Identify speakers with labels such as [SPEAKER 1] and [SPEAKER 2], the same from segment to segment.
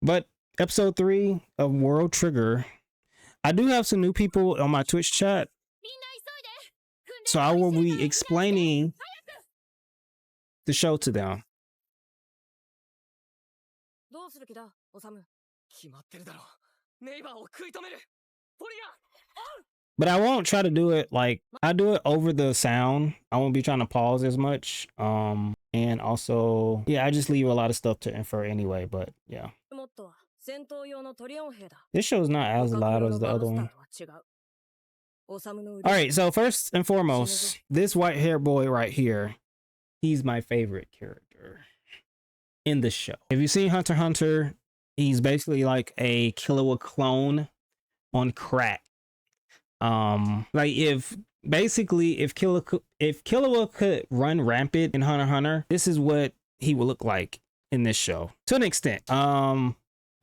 [SPEAKER 1] But episode 3 of World Trigger, I do have some new people on my Twitch chat, so I will be explaining the show to them. But I won't try to do it like I do it over the sound. I won't be trying to pause as much. And also, yeah, I just leave a lot of stuff to infer anyway. But yeah, this show is not as loud as the other one. All right, so first and foremost, this white hair boy right here, he's my favorite character in the show. If you've seen Hunter x Hunter, he's basically like a Killua clone on crack. Like if Killua could run rampant in Hunter x Hunter, this is what he would look like in this show to an extent.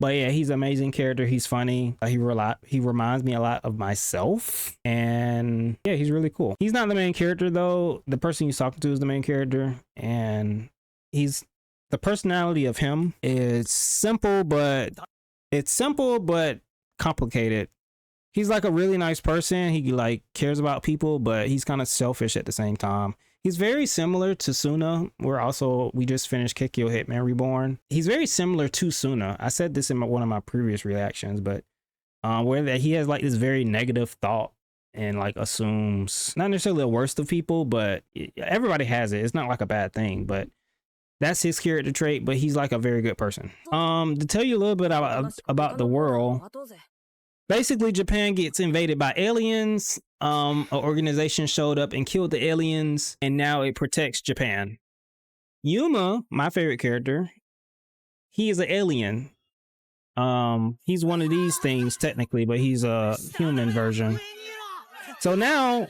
[SPEAKER 1] But yeah, he's an amazing character. He's funny. He reminds me a lot of myself, and yeah, he's really cool. He's not the main character though. The person he's talking to is the main character, and the personality of him is simple, but complicated. He's like a really nice person. He like cares about people, but he's kind of selfish at the same time. He's very similar to Suna. We just finished Kikyo Hitman Reborn. He's very similar to Suna. I said this in one of my previous reactions, but where that he has like this very negative thought and like assumes not necessarily the worst of people, but everybody has it. It's not like a bad thing, but that's his character trait. But he's like a very good person. To tell you a little bit about the world. Basically, Japan gets invaded by aliens. An organization showed up and killed the aliens, and now it protects Japan. Yūma, my favorite character, he is an alien. He's one of these things technically, but he's a human version. So now,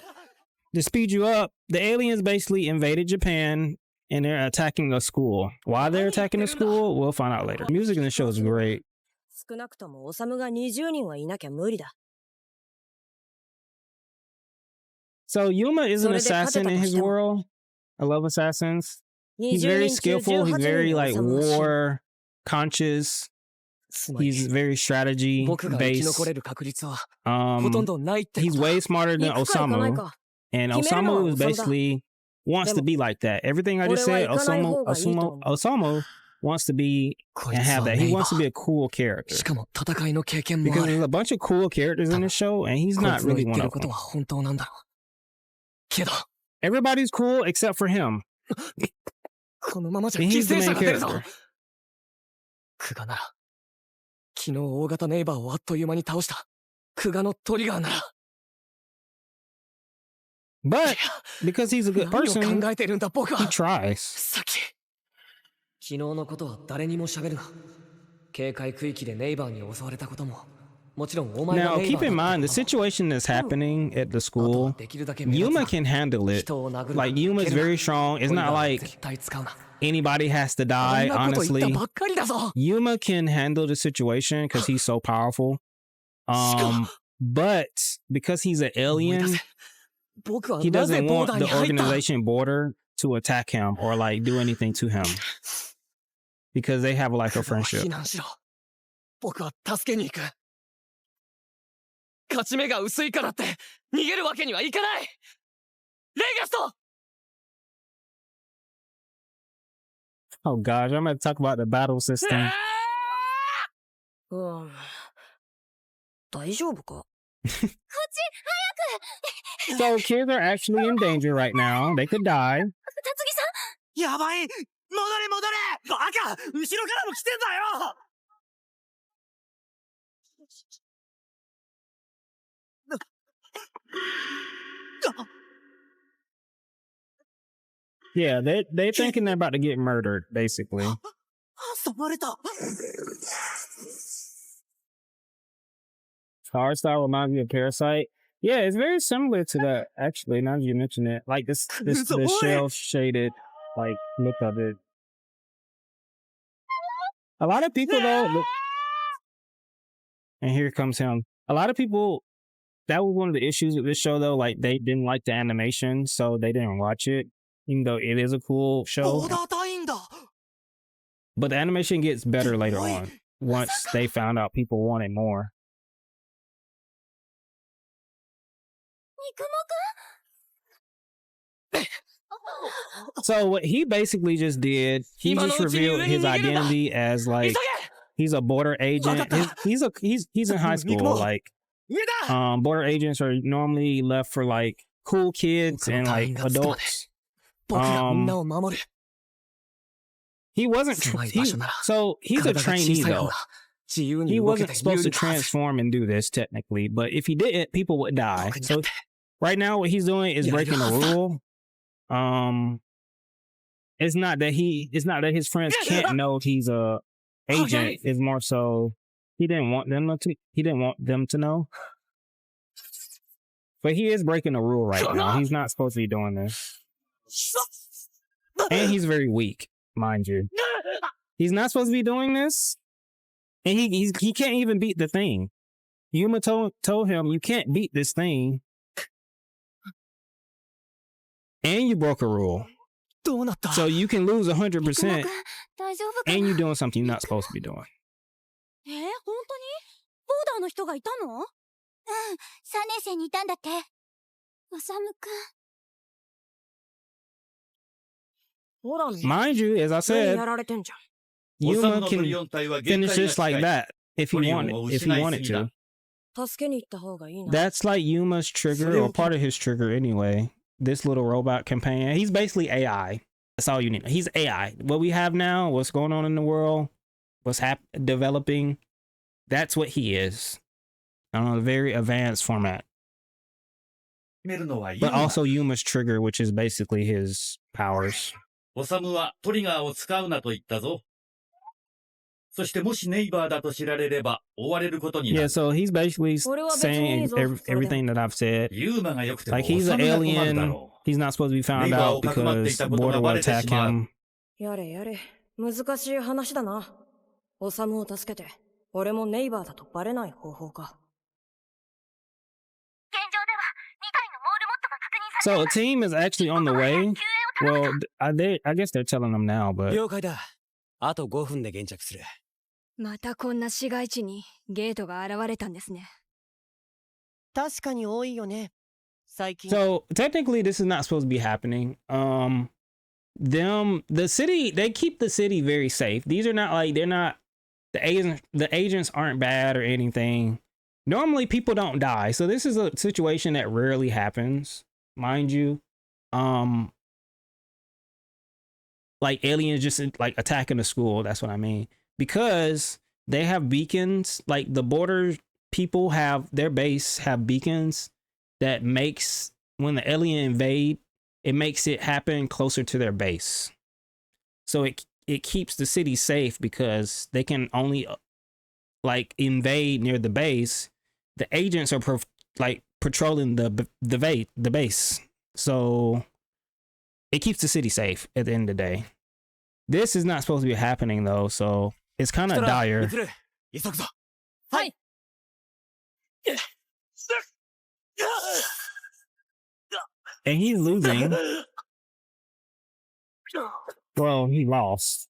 [SPEAKER 1] to speed you up, the aliens basically invaded Japan, and they're attacking a school. Why they're attacking the school, we'll find out later. The music in the show is great. So Yūma is an assassin in his world. I love assassins. He's very skillful. He's very like war conscious. He's very strategy based. He's way smarter than Osamu. And Osamu is basically wants to be like that. Everything I just said, Osamu wants to be and have that. He wants to be a cool character. Because there's a bunch of cool characters in the show, and he's not really one of them. Everybody's cool except for him. And he's the main character. But because he's a good person, he tries. Now, keep in mind, the situation that's happening at the school, Yūma can handle it. Like, Yūma is very strong. It's not like anybody has to die, honestly. Yūma can handle the situation because he's so powerful. But because he's an alien, he doesn't want the organization border to attack him or, like, do anything to him. Because they have like a friendship. Oh gosh, I'm gonna talk about the battle system. So kids are actually in danger right now. They could die. Yeah, they're thinking they're about to get murdered, basically. Hard style reminds me of Parasite. Yeah, it's very similar to that, actually, now that you mention it. Like this shell shaded like look of it. A lot of people though, and here comes him. A lot of people, that was one of the issues with this show though, like they didn't like the animation, so they didn't watch it, even though it is a cool show. But the animation gets better later on. once they found out people wanted more. So what he basically just did, he just revealed his identity as like he's a border agent. He's in high school. Like border agents are normally left for like cool kids and like adults. He wasn't. So he's a trainee though. He wasn't supposed to transform and do this technically, but if he didn't, people would die. So right now, what he's doing is breaking a rule. It's not that his friends can't know he's a agent. It's more so he didn't want them to know. But he is breaking a rule right now. He's not supposed to be doing this. And he's very weak, mind you. He's not supposed to be doing this. And he can't even beat the thing. Yūma told him, you can't beat this thing. And you broke a rule. So you can lose 100%. And you're doing something you're not supposed to be doing.
[SPEAKER 2] 本当にボーダーの人がいたの？うん、3年生にいたんだって。オサムくん。
[SPEAKER 1] Mind you, as I said, Yūma can finish this like that if he wanted to. That's like Yuma's trigger or part of his trigger anyway. This little robot companion. He's basically AI. That's all you need. He's AI. What we have now, what's going on in the world, what's developing, that's what he is. On a very advanced format. But also Yuma's trigger, which is basically his powers.
[SPEAKER 3] オサムはトリガーを使うなと言ったぞ。そしてもしネイバーだと知られれば追われることになる。
[SPEAKER 1] Yeah, so he's basically saying everything that I've said. Like he's an alien. He's not supposed to be found out because Border will attack him.
[SPEAKER 4] やれやれ、難しい話だな。オサムを助けて、俺もネイバーだとバレない方法か。
[SPEAKER 2] 現状では2体のモールモットが確認されています。
[SPEAKER 1] So a team is actually on the way. Well, I guess they're telling them now, but
[SPEAKER 5] 了解だ。あと5分で現着する。
[SPEAKER 6] またこんな市街地にゲートが現れたんですね。
[SPEAKER 4] 確かに多いよね。最近。
[SPEAKER 1] So technically, this is not supposed to be happening. The city, they keep the city very safe. These are not like the agents aren't bad or anything. Normally, people don't die, so this is a situation that rarely happens, mind you. Like aliens just like attacking the school. That's what I mean. Because they have beacons, like the border people have their base have beacons that makes when the alien invade, it makes it happen closer to their base. So it keeps the city safe because they can only like invade near the base. The agents are patrolling the base. So it keeps the city safe at the end of the day. This is not supposed to be happening though, so it's kind of dire. And he's losing. Well, he lost.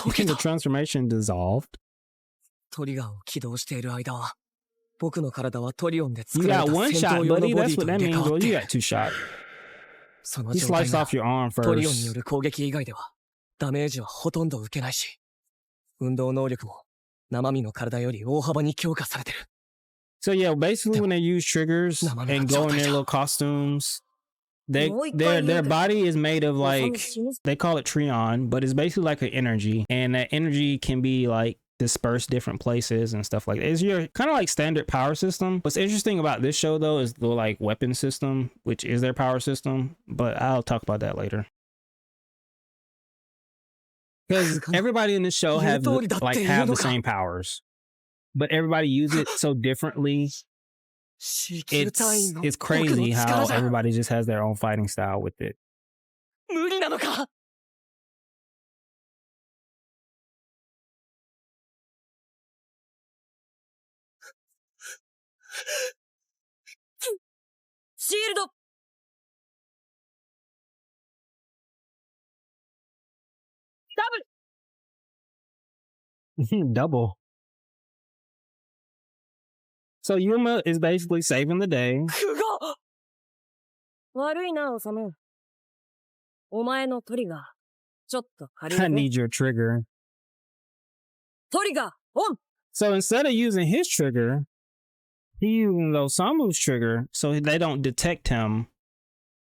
[SPEAKER 1] The transformation dissolved. You got one shot, buddy. That's what that means. Well, you got two shots. He sliced off your arm first. So yeah, basically when they use triggers and go in their little costumes, their body is made of like, they call it Treon, but it's basically like an energy, and that energy can be like dispersed different places and stuff like that. It's your kind of like standard power system. What's interesting about this show though is the like weapon system, which is their power system, but I'll talk about that later. Because everybody in this show have the same powers, but everybody uses it so differently. It's crazy how everybody just has their own fighting style with it.
[SPEAKER 4] シールド
[SPEAKER 1] Double. So Yūma is basically saving the day.
[SPEAKER 4] クガ悪いな、オサム。お前のトリガー、ちょっと借り
[SPEAKER 1] I
[SPEAKER 4] るぜ。
[SPEAKER 1] need your trigger.
[SPEAKER 4] トリガー、オン
[SPEAKER 1] So instead of using his trigger, he using Osamu's trigger so they don't detect him.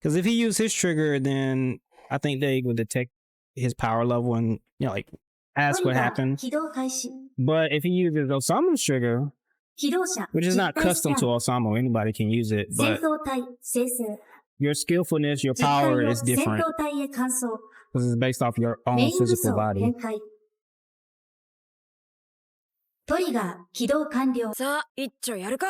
[SPEAKER 1] Because if he used his trigger, then I think they would detect his power level and, you know, like ask what happened.
[SPEAKER 2] 起動開始。
[SPEAKER 1] But if he uses Osamu's trigger,
[SPEAKER 2] 起動者。
[SPEAKER 1] which is not
[SPEAKER 2] 実体スキャ
[SPEAKER 1] custom
[SPEAKER 2] ン
[SPEAKER 1] to Osamu, anybody can use it,
[SPEAKER 2] 戦
[SPEAKER 1] but
[SPEAKER 2] 闘隊生成。
[SPEAKER 1] your skillfulness, your
[SPEAKER 2] 実体
[SPEAKER 1] power
[SPEAKER 2] を
[SPEAKER 1] is
[SPEAKER 2] 戦
[SPEAKER 1] different
[SPEAKER 2] 闘隊へ換装。
[SPEAKER 1] because it's based off your
[SPEAKER 2] メ
[SPEAKER 1] own
[SPEAKER 2] イン武
[SPEAKER 1] physical
[SPEAKER 2] 装
[SPEAKER 1] body.
[SPEAKER 2] 展開。トリガー起動完了。
[SPEAKER 4] さあ、一丁やるか。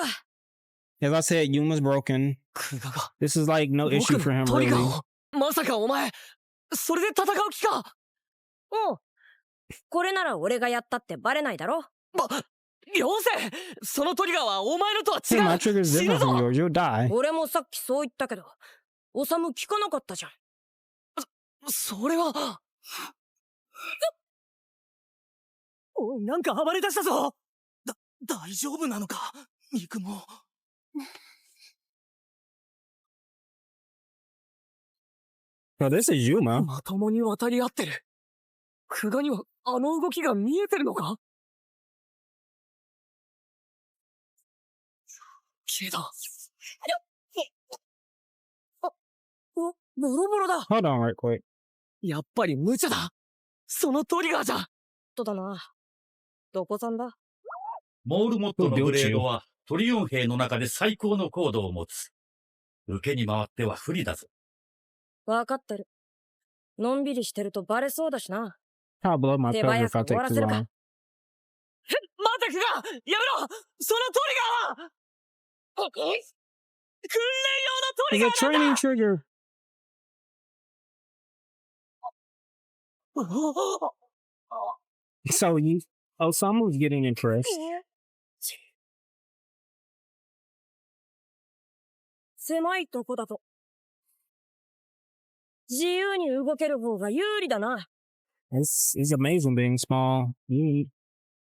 [SPEAKER 1] As I said, Yuma's broken.
[SPEAKER 5] クガが
[SPEAKER 1] This is like no issue
[SPEAKER 5] 僕
[SPEAKER 1] for
[SPEAKER 5] の
[SPEAKER 1] him
[SPEAKER 5] トリガー
[SPEAKER 1] really.
[SPEAKER 5] をまさかお前それで戦う気か
[SPEAKER 4] おう。これなら俺がやったってバレないだろ。
[SPEAKER 5] よせそのトリガーはお前のとは違
[SPEAKER 1] See, my
[SPEAKER 5] う
[SPEAKER 1] trigger is
[SPEAKER 5] 死ぬ
[SPEAKER 1] different
[SPEAKER 5] ぞ
[SPEAKER 1] from yours. You'll die.
[SPEAKER 4] 俺もさっきそう言ったけど、オサム聞かなかったじゃん。
[SPEAKER 5] それはおいなんか暴れ出したぞ大丈夫なのか肉も
[SPEAKER 1] So this is Yūma.
[SPEAKER 5] まともに渡り合ってるクガにはあの動きが見えてるのかけど
[SPEAKER 4] お、ボロボロだ。
[SPEAKER 1] Hold on right quick.
[SPEAKER 5] やっぱり無茶だそのトリガーじゃ
[SPEAKER 4] とだな。どこさんだ。
[SPEAKER 3] モールモットのブレードはトリオン兵の中で最高の高度を持つ。受けに回っては不利だぞ。
[SPEAKER 4] わかってる。のんびりしてるとバレそうだしな。
[SPEAKER 1] I'll blow my cover if I take too long.
[SPEAKER 4] 待てクガやめろそのトリガーは訓練
[SPEAKER 1] It's
[SPEAKER 4] 用
[SPEAKER 1] a
[SPEAKER 4] のトリガーなん
[SPEAKER 1] training
[SPEAKER 4] だ
[SPEAKER 1] trigger. So Osamu's getting impressed.
[SPEAKER 4] 狭いとこだと自由に動ける方が有利だな。
[SPEAKER 1] It's amazing being small.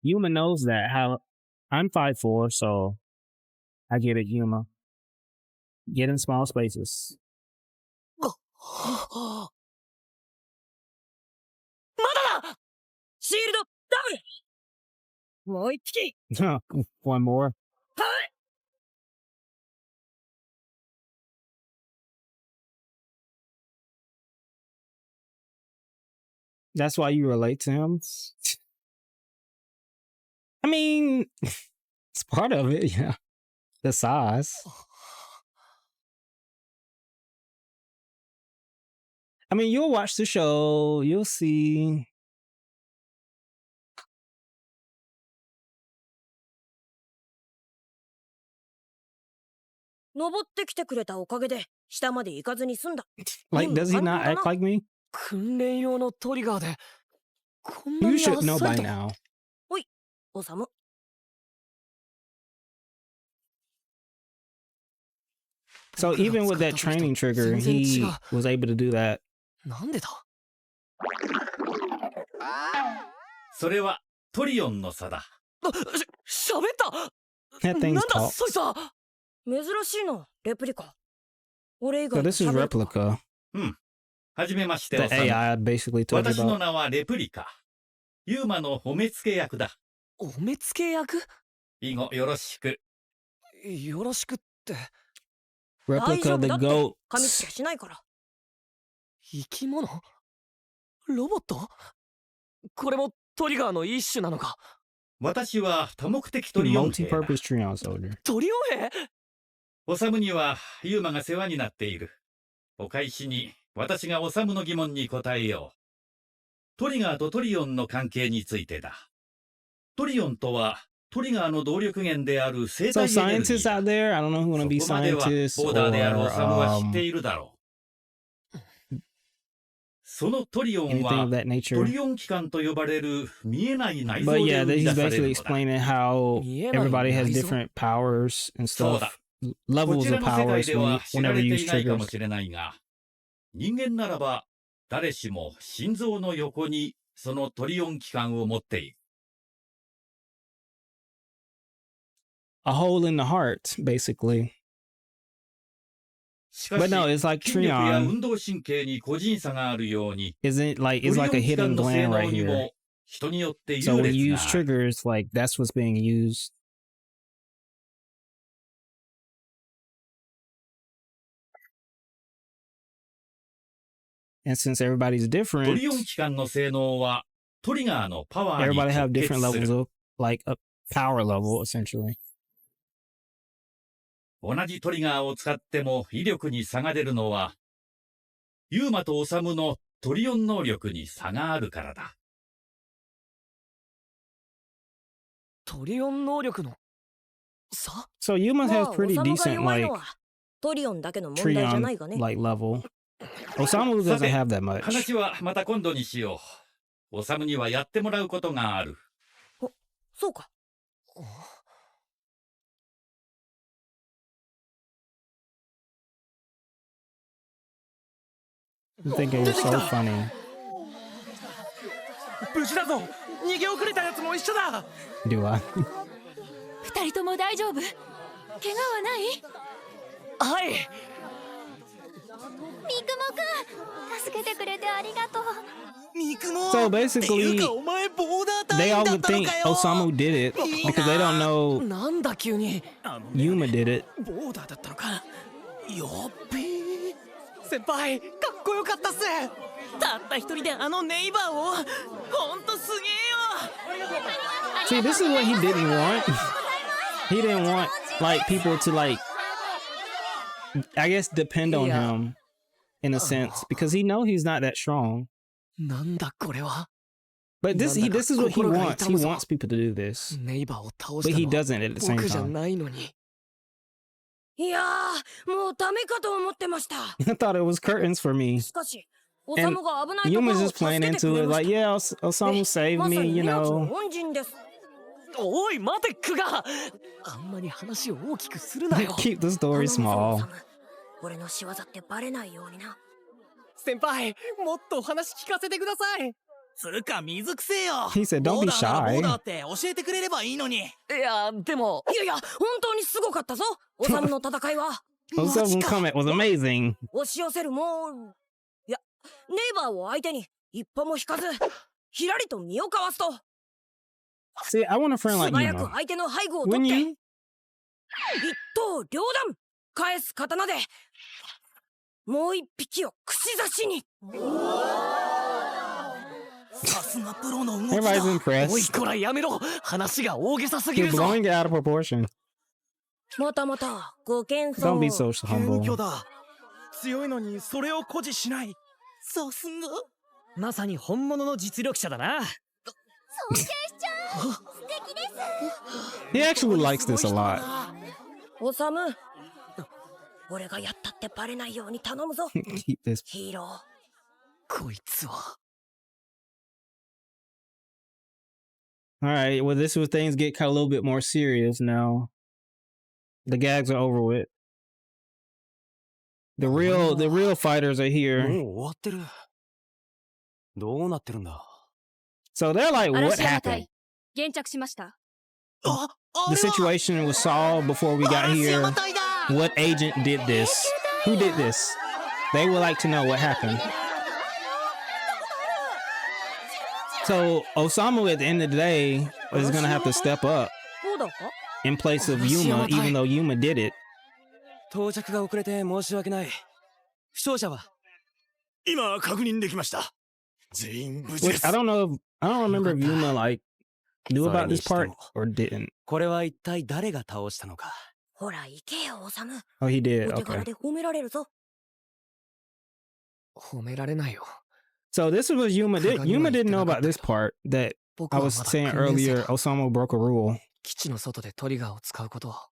[SPEAKER 1] Yuma knows that. How I'm 5'4", so I get it, Yuma. Get in small spaces.
[SPEAKER 5] まだだ
[SPEAKER 4] シールドダブルもう一匹
[SPEAKER 1] One more. That's why you relate to him? I mean, it's part of it, yeah. The size. I mean, you'll watch the show, you'll see.
[SPEAKER 4] 登ってきてくれたおかげで下まで行かずに済んだ。
[SPEAKER 1] Like, does he not act like me?
[SPEAKER 5] 訓練用のトリガーでこんな
[SPEAKER 1] You
[SPEAKER 5] にあっ
[SPEAKER 1] should know
[SPEAKER 5] さ
[SPEAKER 1] by
[SPEAKER 5] りと
[SPEAKER 1] now.
[SPEAKER 4] オサム。
[SPEAKER 1] So even with that training trigger, he was able to do that.
[SPEAKER 5] なんでだ
[SPEAKER 3] それはトリオンの差だ。
[SPEAKER 5] 喋った
[SPEAKER 1] That
[SPEAKER 5] な
[SPEAKER 1] thing's
[SPEAKER 5] んだ
[SPEAKER 1] talk.
[SPEAKER 5] そいつは
[SPEAKER 4] 珍しいな、レプリカ。俺以
[SPEAKER 1] So
[SPEAKER 4] 外と
[SPEAKER 1] this is
[SPEAKER 4] 喋るとは
[SPEAKER 1] replica.
[SPEAKER 3] はじめまして、
[SPEAKER 1] The
[SPEAKER 3] オサム。
[SPEAKER 1] AI I basically told you
[SPEAKER 3] 私の
[SPEAKER 1] about.
[SPEAKER 3] 名はレプリカ。ユーマの褒めつけ役だ。
[SPEAKER 5] お目付け役
[SPEAKER 3] 以後よろしく。
[SPEAKER 5] よろしくって
[SPEAKER 4] 大丈
[SPEAKER 1] Replica
[SPEAKER 4] 夫
[SPEAKER 1] the
[SPEAKER 4] だって。噛み
[SPEAKER 1] goat.
[SPEAKER 4] つきしないから。
[SPEAKER 5] 生き物ロボットこれもトリガーの一種なのか
[SPEAKER 3] 私は多目的トリオン兵だ。
[SPEAKER 1] Multi-purpose Trion soldier.
[SPEAKER 5] トリオン兵
[SPEAKER 3] オサムにはユーマが世話になっている。お返しに私がオサムの疑問に答えよう。トリガーとトリオンの関係についてだ。トリオンとはトリガーの動力源である生
[SPEAKER 1] So
[SPEAKER 3] 体エネルギ
[SPEAKER 1] scientists
[SPEAKER 3] ー
[SPEAKER 1] out
[SPEAKER 3] だ。
[SPEAKER 1] there, I don't know who want to be
[SPEAKER 3] そこまでは
[SPEAKER 1] scientists
[SPEAKER 3] ボーダーである
[SPEAKER 1] or
[SPEAKER 3] オサムは知っているだろう。そのトリオン
[SPEAKER 1] anything
[SPEAKER 3] は
[SPEAKER 1] of that
[SPEAKER 3] ト
[SPEAKER 1] nature.
[SPEAKER 3] リオン器官と呼ばれる見えない内臓
[SPEAKER 1] But
[SPEAKER 3] で
[SPEAKER 1] yeah,
[SPEAKER 3] 生み
[SPEAKER 1] he's
[SPEAKER 3] 出され
[SPEAKER 1] basically
[SPEAKER 3] るのだ。
[SPEAKER 1] explaining how
[SPEAKER 5] 見えない
[SPEAKER 1] everybody has
[SPEAKER 5] 内臓
[SPEAKER 1] different powers and
[SPEAKER 3] そう
[SPEAKER 1] stuff.
[SPEAKER 3] だ。こ
[SPEAKER 1] levels
[SPEAKER 3] ちら
[SPEAKER 1] of
[SPEAKER 3] の世界
[SPEAKER 1] powers
[SPEAKER 3] では知ら
[SPEAKER 1] whenever
[SPEAKER 3] れ
[SPEAKER 1] you
[SPEAKER 3] て
[SPEAKER 1] use
[SPEAKER 3] いないか
[SPEAKER 1] triggers.
[SPEAKER 3] もしれないが、人間ならば誰しも心臓の横にそのトリオン器官を持っている。
[SPEAKER 1] A hole in the heart, basically.
[SPEAKER 3] しか
[SPEAKER 1] But
[SPEAKER 3] し、
[SPEAKER 1] no, it's like
[SPEAKER 3] 筋力や
[SPEAKER 1] Trion
[SPEAKER 3] 運動神経に個人差があるように、
[SPEAKER 1] isn't like
[SPEAKER 3] ト
[SPEAKER 1] it's
[SPEAKER 3] リオ
[SPEAKER 1] like a
[SPEAKER 3] ン器官
[SPEAKER 1] hidden
[SPEAKER 3] の性
[SPEAKER 1] gland
[SPEAKER 3] 能
[SPEAKER 1] right
[SPEAKER 3] に
[SPEAKER 1] here.
[SPEAKER 3] も人によって
[SPEAKER 1] So
[SPEAKER 3] 優
[SPEAKER 1] when you
[SPEAKER 3] 劣
[SPEAKER 1] use
[SPEAKER 3] がある。
[SPEAKER 1] triggers, like that's what's being used. And since everybody's
[SPEAKER 3] ト
[SPEAKER 1] different,
[SPEAKER 3] リオン器官の性能はトリガーのパワーに
[SPEAKER 1] everybody
[SPEAKER 3] 直
[SPEAKER 1] have
[SPEAKER 3] 結
[SPEAKER 1] different
[SPEAKER 3] す
[SPEAKER 1] levels
[SPEAKER 3] る。
[SPEAKER 1] of like a power level, essentially.
[SPEAKER 3] 同じトリガーを使っても威力に差が出るのは、ユーマとオサムのトリオン能力に差があるからだ。
[SPEAKER 5] トリオン能力の差？
[SPEAKER 1] So Yūma
[SPEAKER 4] ま
[SPEAKER 1] has
[SPEAKER 4] あ、
[SPEAKER 1] pretty
[SPEAKER 4] オサムが
[SPEAKER 1] decent
[SPEAKER 4] 弱い
[SPEAKER 1] like
[SPEAKER 4] のはトリオンだけの問題じゃない
[SPEAKER 1] Trion
[SPEAKER 4] がね。
[SPEAKER 1] like level. Osamu
[SPEAKER 3] さ
[SPEAKER 1] doesn't
[SPEAKER 3] て、
[SPEAKER 1] have that much.
[SPEAKER 3] 話はまた今度にしよう。オサムにはやってもらうことがある。
[SPEAKER 4] そうか。
[SPEAKER 1] I'm thinking you're so funny.
[SPEAKER 5] 無事だぞ。逃げ遅れたやつも一緒だ。
[SPEAKER 1] Do I?
[SPEAKER 2] 二人とも大丈夫？怪我はない？
[SPEAKER 5] はい。
[SPEAKER 2] 三雲くん、助けてくれてありがとう。
[SPEAKER 1] So basically, they all would think Osamu did it because they don't know
[SPEAKER 5] なんだ急に。
[SPEAKER 1] Yūma did it.
[SPEAKER 5] ボーダーだったのか。よっべー。先輩、かっこよかったっす。たった一人であのネイバーを。ほんとすげえよ。
[SPEAKER 1] See, this is what he didn't want. He didn't want like people to like, I guess, depend on
[SPEAKER 5] Yeah.
[SPEAKER 1] him in a sense because he know he's not that strong.
[SPEAKER 5] なんだこれは。
[SPEAKER 1] But this is what he wants. He
[SPEAKER 5] 心が痛むぞ。
[SPEAKER 1] wants people to do this,
[SPEAKER 5] ネイバーを倒
[SPEAKER 1] but
[SPEAKER 5] した
[SPEAKER 1] he
[SPEAKER 5] のは
[SPEAKER 1] doesn't at the same
[SPEAKER 5] 僕じゃ
[SPEAKER 1] time.
[SPEAKER 5] ないのに。
[SPEAKER 4] いやー、もうダメかと思ってました。
[SPEAKER 1] I thought it was curtains for me.
[SPEAKER 4] しかし、オサムが危ないとこ
[SPEAKER 1] Yuma's
[SPEAKER 4] ろを
[SPEAKER 1] just
[SPEAKER 4] 助
[SPEAKER 1] playing
[SPEAKER 4] けてく
[SPEAKER 1] into
[SPEAKER 4] れ
[SPEAKER 1] it
[SPEAKER 4] ま
[SPEAKER 1] like,
[SPEAKER 4] した。
[SPEAKER 1] yeah, Osamu saved
[SPEAKER 4] まさ
[SPEAKER 1] me,
[SPEAKER 4] に
[SPEAKER 1] you
[SPEAKER 4] 命の
[SPEAKER 1] know.
[SPEAKER 4] 恩人です。
[SPEAKER 5] おい待てクガ。あんまり話を大きくするなよ。
[SPEAKER 1] Keep the
[SPEAKER 4] 頼む
[SPEAKER 1] story
[SPEAKER 4] ぞ
[SPEAKER 1] small.
[SPEAKER 4] オサム。俺の仕業ってバレないようにな。
[SPEAKER 5] 先輩、もっとお話聞かせてください。
[SPEAKER 7] つうか水くせえよ。
[SPEAKER 1] He said, "Don't
[SPEAKER 7] ボー
[SPEAKER 1] be
[SPEAKER 7] ダーならボーダー
[SPEAKER 1] shy."
[SPEAKER 7] って教えてくれればいいのに。
[SPEAKER 5] いやでも。
[SPEAKER 4] いやいや、本当にすごかったぞ、オサムの戦いは。
[SPEAKER 1] Osamu's comment was amazing.
[SPEAKER 4] 押し寄せるもう、いや、ネイバーを相手に一歩も引かず、ひらりと身をかわすと、
[SPEAKER 1] See, I want a friend
[SPEAKER 4] 素
[SPEAKER 1] like
[SPEAKER 4] 早く
[SPEAKER 1] Yūma.
[SPEAKER 4] 相手の背後を取
[SPEAKER 1] When
[SPEAKER 4] って、
[SPEAKER 1] you
[SPEAKER 4] 一刀両断、返す刀で、もう一匹を串刺しに。
[SPEAKER 7] さすがプロの動き
[SPEAKER 1] everybody's
[SPEAKER 7] だ。
[SPEAKER 5] おい
[SPEAKER 1] impressed.
[SPEAKER 5] こらやめろ。話が大げさすぎ
[SPEAKER 1] You're
[SPEAKER 5] るぞ。
[SPEAKER 1] blowing it out of proportion.
[SPEAKER 4] またまた、ご謙遜
[SPEAKER 1] Don't be
[SPEAKER 4] を。
[SPEAKER 1] so
[SPEAKER 7] 謙
[SPEAKER 1] humble.
[SPEAKER 7] 虚だ。強いのにそれを誇示しない。さすが。
[SPEAKER 8] まさに本物の実力者だな。
[SPEAKER 2] 尊敬しちゃう。素敵です。
[SPEAKER 1] He actually likes this a lot.
[SPEAKER 4] オサム、俺がやったってバレないように頼むぞ、
[SPEAKER 1] Keep this.
[SPEAKER 4] ヒーロー。
[SPEAKER 5] こいつは。
[SPEAKER 1] All right. Well, this is where things get kind of a little bit more serious now. The gags are over with. The real fighters are
[SPEAKER 7] も
[SPEAKER 1] here.
[SPEAKER 7] う終わってる。どうなってるんだ。
[SPEAKER 1] So they're like, what
[SPEAKER 6] 嵐山
[SPEAKER 1] happened?
[SPEAKER 6] 隊現着しました。
[SPEAKER 7] あ、あ
[SPEAKER 1] The
[SPEAKER 7] れは
[SPEAKER 1] situation was solved before we got
[SPEAKER 7] 嵐
[SPEAKER 1] here.
[SPEAKER 7] 山隊だ。
[SPEAKER 1] What agent did this? Who did this? They would like to know what happened. So Osamu at the end of the day is gonna have to step up
[SPEAKER 4] そうだか
[SPEAKER 1] in place of Yūma, even though Yūma did it.
[SPEAKER 5] 到着が遅れて申し訳ない。負傷者は。
[SPEAKER 7] 今確認できました。全員無事で
[SPEAKER 1] Which
[SPEAKER 7] す。
[SPEAKER 1] I don't know. I don't remember if Yūma like knew
[SPEAKER 7] Sorry,
[SPEAKER 1] about this part
[SPEAKER 7] Nishito.
[SPEAKER 1] or didn't.
[SPEAKER 5] これは一体誰が倒したのか。
[SPEAKER 4] ほら、行けよ、オサム。
[SPEAKER 1] Oh, he did.
[SPEAKER 4] お手柄
[SPEAKER 1] Okay.
[SPEAKER 4] で褒められるぞ。
[SPEAKER 5] 褒められないよ。
[SPEAKER 1] So this is what Yūma did. Yūma didn't know about this part that
[SPEAKER 5] 僕
[SPEAKER 1] I
[SPEAKER 5] は
[SPEAKER 1] was
[SPEAKER 5] まだ
[SPEAKER 1] saying
[SPEAKER 5] 訓練生
[SPEAKER 1] earlier.
[SPEAKER 5] だ。
[SPEAKER 1] Osamu broke a rule.
[SPEAKER 5] 基地の外でトリガーを使うことは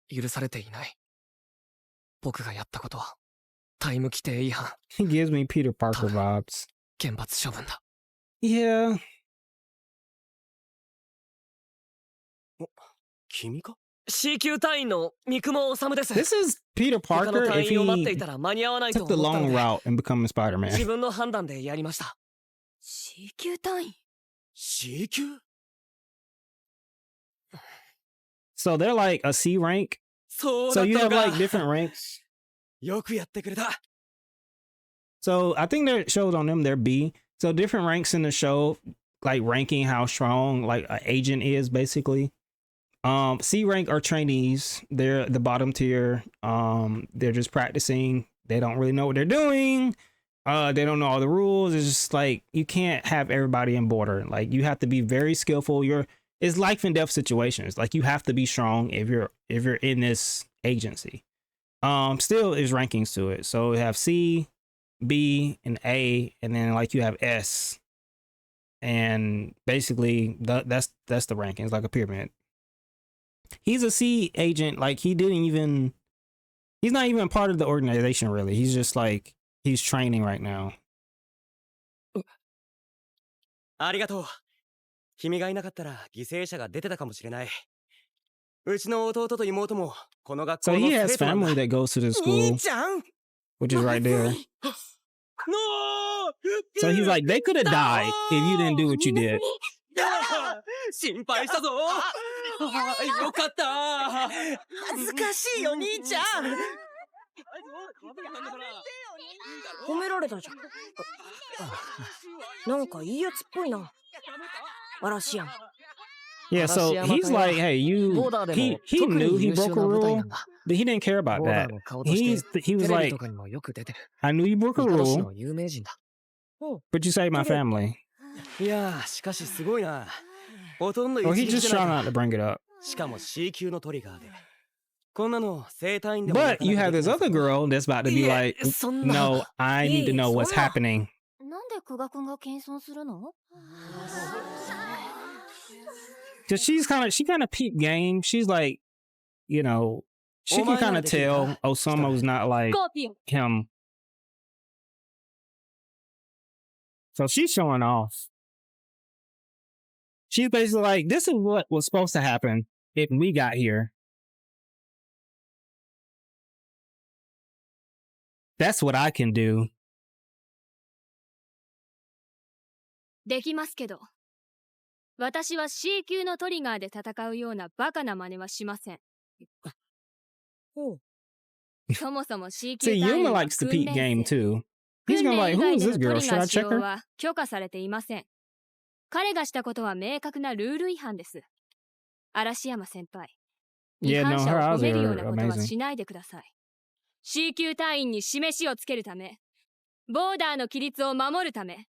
[SPEAKER 5] 許されていない。僕がやったことはタイム規定違反、
[SPEAKER 1] He gives me Peter Parker vibes.
[SPEAKER 5] 厳罰処分だ。
[SPEAKER 1] Yeah.
[SPEAKER 7] 君か
[SPEAKER 5] C 級隊員の三雲治です。
[SPEAKER 1] This is Peter
[SPEAKER 5] 他の
[SPEAKER 1] Parker
[SPEAKER 5] 隊
[SPEAKER 1] if
[SPEAKER 5] 員を待って
[SPEAKER 1] he
[SPEAKER 5] いたら間に合わないと
[SPEAKER 1] took the
[SPEAKER 5] 思ったの
[SPEAKER 1] long
[SPEAKER 5] で、
[SPEAKER 1] route and becoming
[SPEAKER 5] 自
[SPEAKER 1] Spider-Man.
[SPEAKER 5] 分の判断でやりました。
[SPEAKER 4] C 級隊員
[SPEAKER 7] C 級
[SPEAKER 1] So they're like a C rank.
[SPEAKER 5] そうだ
[SPEAKER 1] So
[SPEAKER 5] った
[SPEAKER 1] you
[SPEAKER 5] の
[SPEAKER 1] have
[SPEAKER 5] か。
[SPEAKER 1] like different ranks.
[SPEAKER 7] よくやってくれた。
[SPEAKER 1] So I think that shows on them they're B. So different ranks in the show, like ranking how strong like an agent is basically. C rank are trainees. They're the bottom tier. They're just practicing. They don't really know what they're doing. They don't know all the rules. It's just like you can't have everybody in border. Like you have to be very skillful. It's life and death situations. Like you have to be strong if you're in this agency. Still is rankings to it. So we have C, B, and A, and then like you have S. And basically that's the rankings, like a pyramid. He's a C agent. Like he's not even part of the organization really. He's just like he's training right now.
[SPEAKER 5] ありがとう。君がいなかったら犠牲者が出てたかもしれない。うちの弟と妹もこの学校
[SPEAKER 1] So
[SPEAKER 5] の
[SPEAKER 1] he has
[SPEAKER 5] 生徒なんだ。
[SPEAKER 1] family that goes to the
[SPEAKER 7] 兄
[SPEAKER 1] school,
[SPEAKER 7] ちゃん
[SPEAKER 1] which is right there.
[SPEAKER 5] のー
[SPEAKER 1] So he's like, they could have died if you didn't do what you did.
[SPEAKER 5] 心配したぞ。よかった。
[SPEAKER 7] 恥ずかしいよ兄ちゃん。
[SPEAKER 4] 褒められたじゃん。なんかいいやつっぽいな。嵐山。
[SPEAKER 1] Yeah, so he's like, hey, he knew he broke a rule, but he didn't care about that. He was like, I knew you broke a rule, but you saved my family.
[SPEAKER 5] いやしかしすごいな。ほとんど
[SPEAKER 1] Or he
[SPEAKER 5] 一撃
[SPEAKER 1] just
[SPEAKER 5] じゃ
[SPEAKER 1] trying
[SPEAKER 5] ない
[SPEAKER 1] not
[SPEAKER 5] か。
[SPEAKER 1] to bring it up.
[SPEAKER 5] しかも C 級のトリガーで。こんなの生体院でも
[SPEAKER 1] But you have this other girl that's about to be like,
[SPEAKER 5] そんな。
[SPEAKER 1] no, I need to know what's happening.
[SPEAKER 2] なんで久我くんが謙遜するの？
[SPEAKER 1] Cause she kind of peep game. She's like, you know, she can kind of tell Osamu's not like
[SPEAKER 2] コピー。
[SPEAKER 1] him. So she's showing off. She's basically like, this is what was supposed to happen if we got here. That's what I can do.
[SPEAKER 6] できますけど、私は C 級のトリガーで戦うようなバカな真似はしません。そもそも C 級
[SPEAKER 1] See,
[SPEAKER 6] 隊員
[SPEAKER 1] Yūma
[SPEAKER 6] は
[SPEAKER 1] likes to
[SPEAKER 6] 訓
[SPEAKER 1] peep game
[SPEAKER 6] 練生。
[SPEAKER 1] too. He's
[SPEAKER 6] 訓
[SPEAKER 1] gonna
[SPEAKER 6] 練
[SPEAKER 1] like,
[SPEAKER 6] 以
[SPEAKER 1] who
[SPEAKER 6] 外
[SPEAKER 1] is
[SPEAKER 6] で
[SPEAKER 1] this
[SPEAKER 6] のト
[SPEAKER 1] girl?
[SPEAKER 6] リ
[SPEAKER 1] Should
[SPEAKER 6] ガ
[SPEAKER 1] I
[SPEAKER 6] ー使
[SPEAKER 1] check
[SPEAKER 6] 用
[SPEAKER 1] her?
[SPEAKER 6] は許可されていません。彼がしたことは明確なルール違反です。嵐山先輩。違
[SPEAKER 1] Yeah,
[SPEAKER 6] 反
[SPEAKER 1] no,
[SPEAKER 6] 者
[SPEAKER 1] her
[SPEAKER 6] を
[SPEAKER 1] eyes
[SPEAKER 6] 褒めるよう
[SPEAKER 1] are
[SPEAKER 6] なことは
[SPEAKER 1] amazing.
[SPEAKER 6] しないでください。C 級隊員に示しをつけるため、ボーダーの規律を守るため、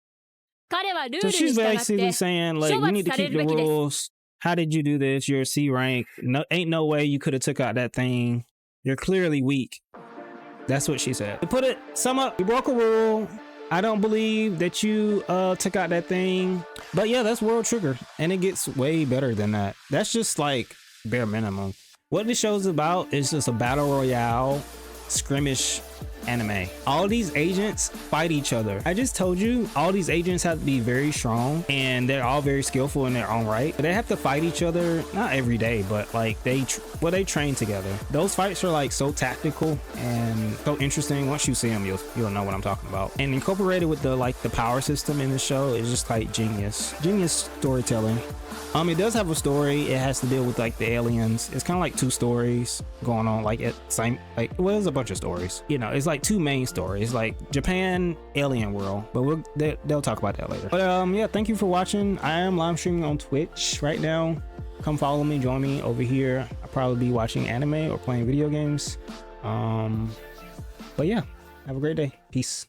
[SPEAKER 6] 彼はルー
[SPEAKER 1] So
[SPEAKER 6] ルに
[SPEAKER 1] she's
[SPEAKER 6] 従っ
[SPEAKER 1] basically
[SPEAKER 6] て
[SPEAKER 1] saying, like, we need to keep the rules. How did you do this? You're a C rank. No, ain't no way you could have took out that thing. You're clearly weak. That's what she said. To put it, sum up, you broke a rule. I don't believe that you took out that thing. But yeah, that's World Trigger. And it gets way better than that. That's just like bare minimum. What this show's about is just a battle royale skirmish anime. All these agents fight each other. I just told you all these agents have to be very strong and they're all very skillful in their own right. But they have to fight each other, not every day, but like they train together. Those fights are like so tactical and so interesting. Once you see them, you'll know what I'm talking about. And incorporated with the power system in the show is just like genius storytelling. It does have a story. It has to deal with like the aliens. It's kind of like two stories going on like at same well, there's a bunch of stories. You know, it's like two main stories, like Japan, alien world. But they'll talk about that later. But yeah, thank you for watching. I am live streaming on Twitch right now. Come follow me, join me over here. I'll probably be watching anime or playing video games. But yeah, have a great day. Peace.